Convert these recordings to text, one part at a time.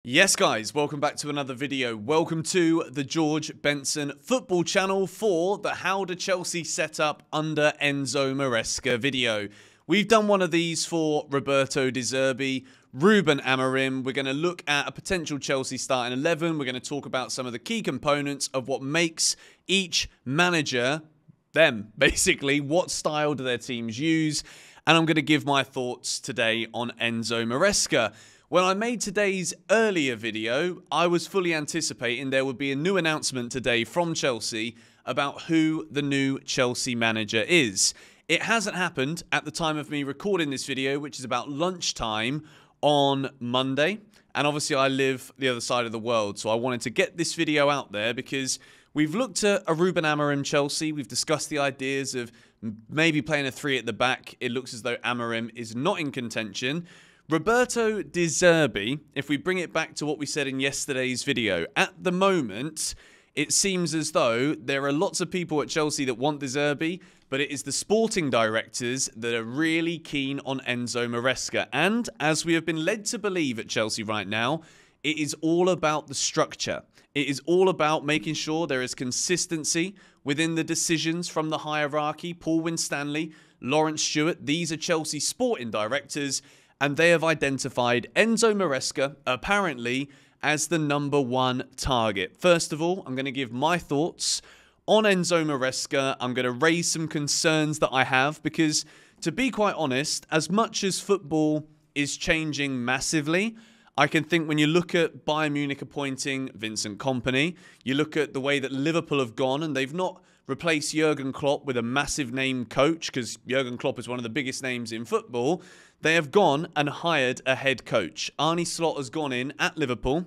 Yes guys, welcome back to another video. Welcome to the George Benson football channel for the How to Chelsea setup under Enzo Maresca video. We've done one of these for Roberto De Zerbi, Ruben Amorim. We're going to look at a potential Chelsea starting 11. We're going to talk about some of the key components of what makes each manager them, basically. What style do their teams use? And I'm going to give my thoughts today on Enzo Maresca. When I made today's earlier video, I was fully anticipating there would be a new announcement today from Chelsea about who the new Chelsea manager is. It hasn't happened at the time of me recording this video, which is about lunchtime on Monday. And obviously I live the other side of the world, so I wanted to get this video out there because we've looked at a Ruben Amorim Chelsea. We've discussed the ideas of maybe playing a 3 at the back. It looks as though Amorim is not in contention. Roberto De Zerbi, if we bring it back to what we said in yesterday's video, at the moment, it seems as though there are lots of people at Chelsea that want De Zerbi, but it is the sporting directors that are really keen on Enzo Maresca. And as we have been led to believe at Chelsea right now, it is all about the structure. It is all about making sure there is consistency within the decisions from the hierarchy. Paul Winstanley, Lawrence Stewart, these are Chelsea sporting directors, and they have identified Enzo Maresca, apparently, as the #1 target. First of all, I'm going to give my thoughts on Enzo Maresca. I'm going to raise some concerns that I have because, to be quite honest, as much as football is changing massively, I can think when you look at Bayern Munich appointing Vincent Kompany, you look at the way that Liverpool have gone and they've not replaced Jurgen Klopp with a massive name coach because Jurgen Klopp is one of the biggest names in football. They have gone and hired a head coach. Arne Slot has gone in at Liverpool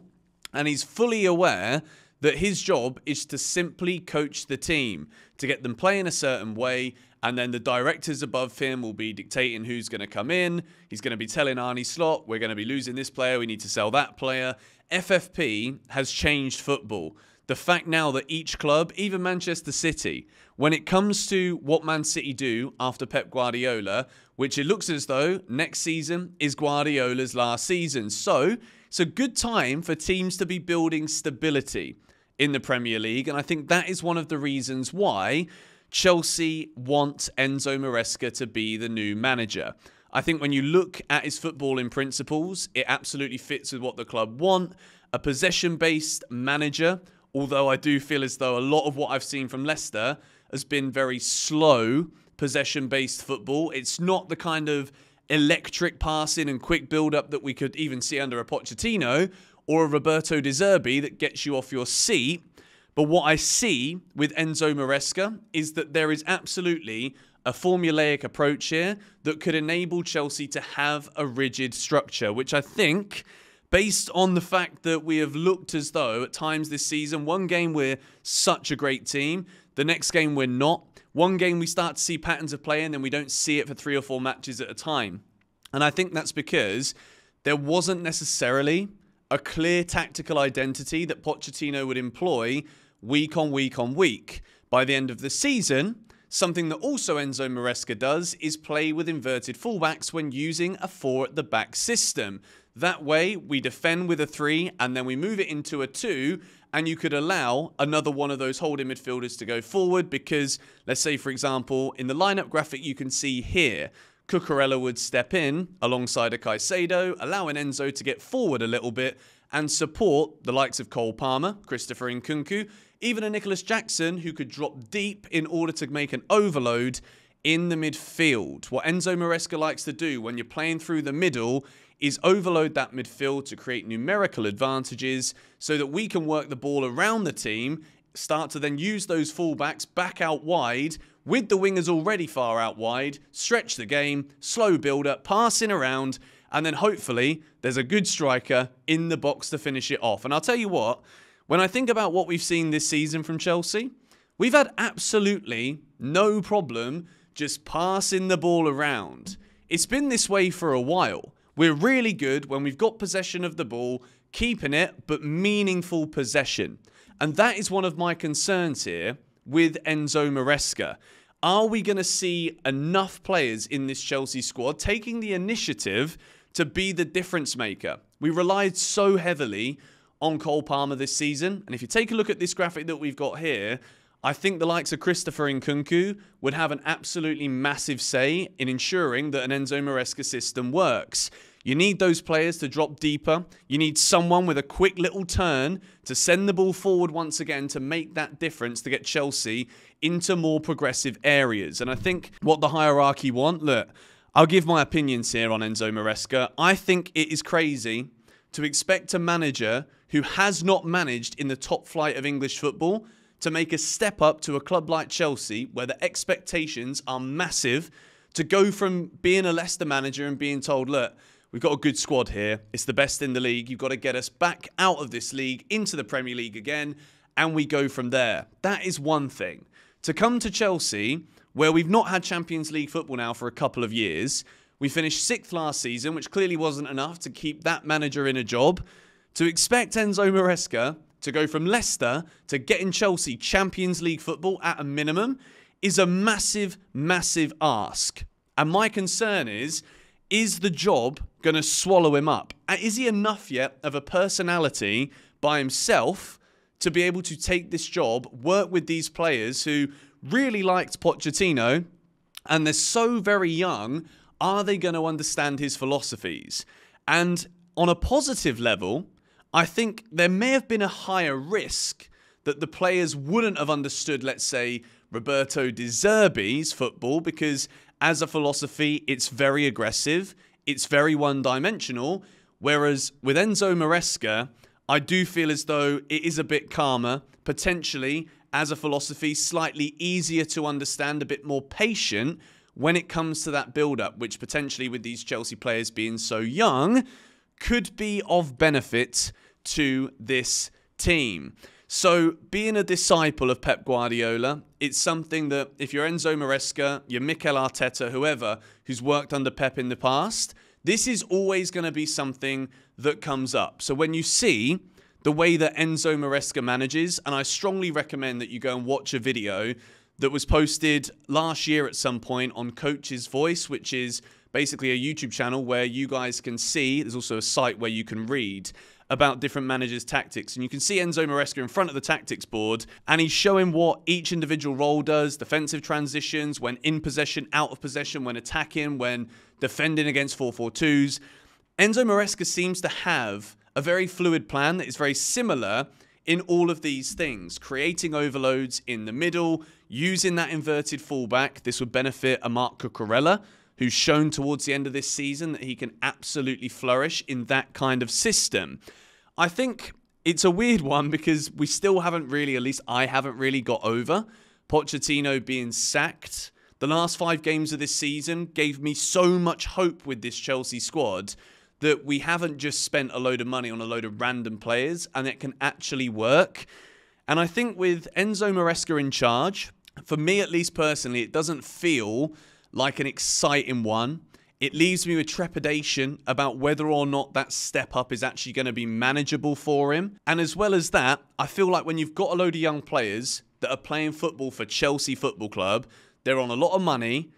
and he's fully aware that his job is to simply coach the team, to get them playing a certain way, and then the directors above him will be dictating who's going to come in. He's going to be telling Arne Slot, we're going to be losing this player, we need to sell that player. FFP has changed football. The fact now that each club, even Manchester City, when it comes to what Man City do after Pep Guardiola, which it looks as though next season is Guardiola's last season. So it's a good time for teams to be building stability in the Premier League. And I think that is one of the reasons why Chelsea want Enzo Maresca to be the new manager. I think when you look at his footballing principles, it absolutely fits with what the club want. A possession-based manager, although I do feel as though a lot of what I've seen from Leicester has been very slow possession-based football. It's not the kind of electric passing and quick build-up that we could even see under a Pochettino or a Roberto De Zerbi that gets you off your seat. But what I see with Enzo Maresca is that there is absolutely a formulaic approach here that could enable Chelsea to have a rigid structure, which I think, based on the fact that we have looked as though at times this season, one game we're such a great team, the next game we're not. One game we start to see patterns of play and then we don't see it for 3 or 4 matches at a time. And I think that's because there wasn't necessarily a clear tactical identity that Pochettino would employ week on week on week. By the end of the season, something that also Enzo Maresca does is play with inverted fullbacks when using a 4 at the back system. That way, we defend with a 3 and then we move it into a 2 and you could allow another one of those holding midfielders to go forward because, let's say, for example, in the lineup graphic you can see here, Cucurella would step in alongside a Caicedo, allowing Enzo to get forward a little bit and support the likes of Cole Palmer, Christopher Nkunku, even a Nicholas Jackson who could drop deep in order to make an overload in the midfield. What Enzo Maresca likes to do when you're playing through the middle is overload that midfield to create numerical advantages so that we can work the ball around the team, start to then use those fullbacks back out wide with the wingers already far out wide, stretch the game, slow build-up, passing around, and then hopefully there's a good striker in the box to finish it off. And I'll tell you what, when I think about what we've seen this season from Chelsea, we've had absolutely no problem just passing the ball around. It's been this way for a while. We're really good when we've got possession of the ball, keeping it, but meaningful possession. And that is one of my concerns here with Enzo Maresca. Are we going to see enough players in this Chelsea squad taking the initiative to be the difference maker? We relied so heavily on Cole Palmer this season. And if you take a look at this graphic that we've got here, I think the likes of Christopher Nkunku would have an absolutely massive say in ensuring that an Enzo Maresca system works. You need those players to drop deeper. You need someone with a quick little turn to send the ball forward once again to make that difference to get Chelsea into more progressive areas. And I think what the hierarchy want, look, I'll give my opinions here on Enzo Maresca. I think it is crazy to expect a manager who has not managed in the top flight of English football to make a step up to a club like Chelsea, where the expectations are massive, to go from being a Leicester manager and being told, look, we've got a good squad here. It's the best in the league. You've got to get us back out of this league into the Premier League again, and we go from there. That is one thing. To come to Chelsea, where we've not had Champions League football now for a couple of years, we finished 6th last season, which clearly wasn't enough to keep that manager in a job. To expect Enzo Maresca to go from Leicester to getting Chelsea Champions League football at a minimum is a massive, massive ask. And my concern is the job going to swallow him up? And is he enough yet of a personality by himself to be able to take this job, work with these players who really liked Pochettino, and they're so very young? Are they going to understand his philosophies? And on a positive level, I think there may have been a higher risk that the players wouldn't have understood, let's say, Roberto De Zerbi's football, because as a philosophy, it's very aggressive, it's very one-dimensional, whereas with Enzo Maresca, I do feel as though it is a bit calmer, potentially, as a philosophy, slightly easier to understand, a bit more patient when it comes to that build-up, which potentially with these Chelsea players being so young, could be of benefit to this team. So being a disciple of Pep Guardiola, it's something that if you're Enzo Maresca, you're Mikel Arteta, whoever, who's worked under Pep in the past, this is always going to be something that comes up. So when you see the way that Enzo Maresca manages, and I strongly recommend that you go and watch a video that was posted last year at some point on Coach's Voice, which is basically a YouTube channel where you guys can see, there's also a site where you can read about different managers' tactics. And you can see Enzo Maresca in front of the tactics board, and he's showing what each individual role does, defensive transitions, when in possession, out of possession, when attacking, when defending against 4-4-2s. Enzo Maresca seems to have a very fluid plan that is very similar in all of these things, creating overloads in the middle, using that inverted fullback. This would benefit a Marc Cucurella, who's shown towards the end of this season that he can absolutely flourish in that kind of system. I think it's a weird one because we still haven't really, at least I haven't really got over Pochettino being sacked. The last 5 games of this season gave me so much hope with this Chelsea squad that we haven't just spent a load of money on a load of random players and it can actually work. And I think with Enzo Maresca in charge, for me at least personally, it doesn't feel like an exciting one. It leaves me with trepidation about whether or not that step up is actually going to be manageable for him. And as well as that, I feel like when you've got a load of young players that are playing football for Chelsea Football Club, they're on a lot of money.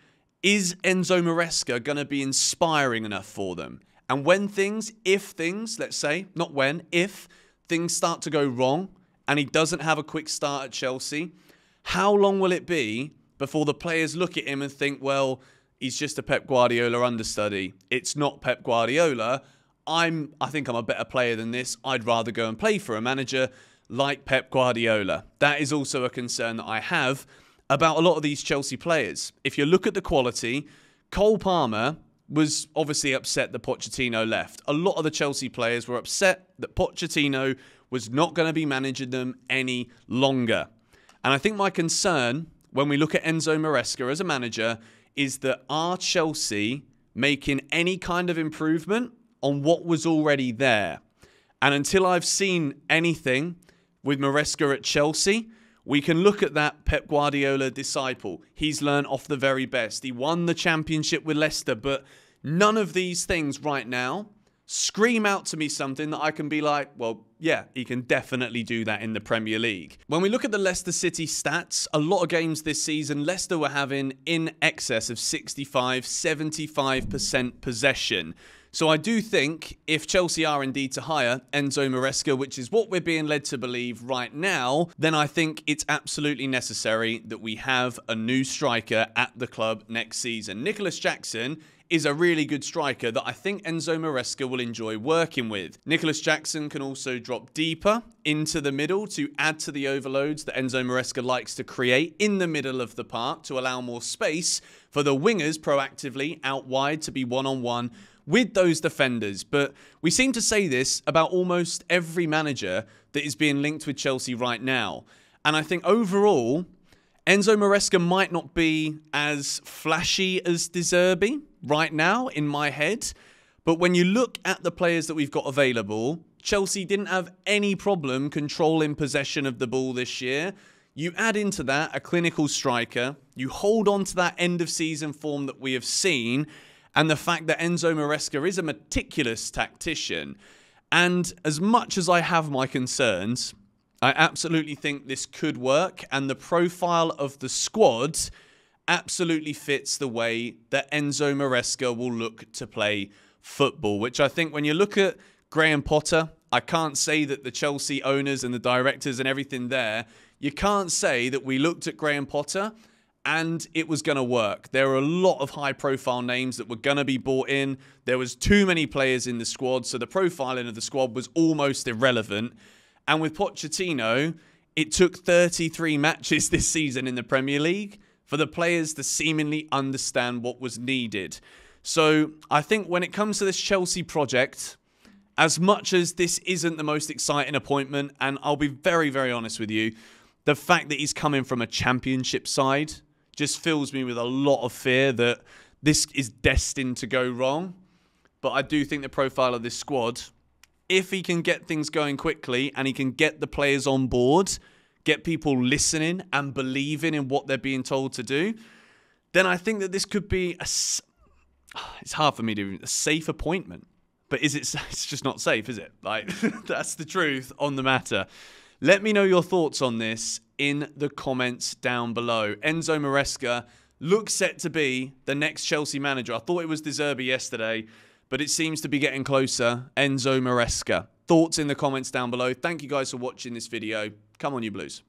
Is Enzo Maresca going to be inspiring enough for them? And when things, if things, let's say, not when, if things start to go wrong and he doesn't have a quick start at Chelsea, how long will it be before the players look at him and think, well, he's just a Pep Guardiola understudy. It's not Pep Guardiola. I think I'm a better player than this. I'd rather go and play for a manager like Pep Guardiola. That is also a concern that I have about a lot of these Chelsea players. If you look at the quality, Cole Palmer was obviously upset that Pochettino left. A lot of the Chelsea players were upset that Pochettino was not going to be managing them any longer. And I think my concern when we look at Enzo Maresca as a manager is that are Chelsea making any kind of improvement on what was already there? And until I've seen anything with Maresca at Chelsea, we can look at that Pep Guardiola disciple. He's learned off the very best. He won the championship with Leicester, but none of these things right now scream out to me something that I can be like, well, yeah, he can definitely do that in the Premier League. When we look at the Leicester City stats, a lot of games this season, Leicester were having in excess of 65-75% possession. So I do think if Chelsea are indeed to hire Enzo Maresca, which is what we're being led to believe right now, then I think it's absolutely necessary that we have a new striker at the club next season. Nicholas Jackson is a really good striker that I think Enzo Maresca will enjoy working with. Nicholas Jackson can also drop deeper into the middle to add to the overloads that Enzo Maresca likes to create in the middle of the park to allow more space for the wingers proactively out wide to be one-on-one with those defenders. But we seem to say this about almost every manager that is being linked with Chelsea right now. And I think overall, Enzo Maresca might not be as flashy as De Zerbi right now in my head. But when you look at the players that we've got available, Chelsea didn't have any problem controlling possession of the ball this year. You add into that a clinical striker, you hold on to that end of season form that we have seen, and the fact that Enzo Maresca is a meticulous tactician. And as much as I have my concerns, I absolutely think this could work, and the profile of the squad absolutely fits the way that Enzo Maresca will look to play football, which I think when you look at Graham Potter, I can't say that the Chelsea owners and the directors and everything there, you can't say that we looked at Graham Potter and it was going to work. There were a lot of high-profile names that were going to be bought in. There was too many players in the squad, so the profiling of the squad was almost irrelevant. And with Pochettino, it took 33 matches this season in the Premier League for the players to seemingly understand what was needed. So I think when it comes to this Chelsea project, as much as this isn't the most exciting appointment, and I'll be very, very honest with you, the fact that he's coming from a championship side just fills me with a lot of fear that this is destined to go wrong. But I do think the profile of this squad, if he can get things going quickly and he can get the players on board, get people listening and believing in what they're being told to do, then I think that this could be it's hard for me to a safe appointment. But is it? It's just not safe, is it? Like, that's the truth on the matter. Let me know your thoughts on this in the comments down below. Enzo Maresca looks set to be the next Chelsea manager. I thought it was De Zerbi yesterday, but it seems to be getting closer. Enzo Maresca. Thoughts in the comments down below. Thank you guys for watching this video. Come on, you Blues.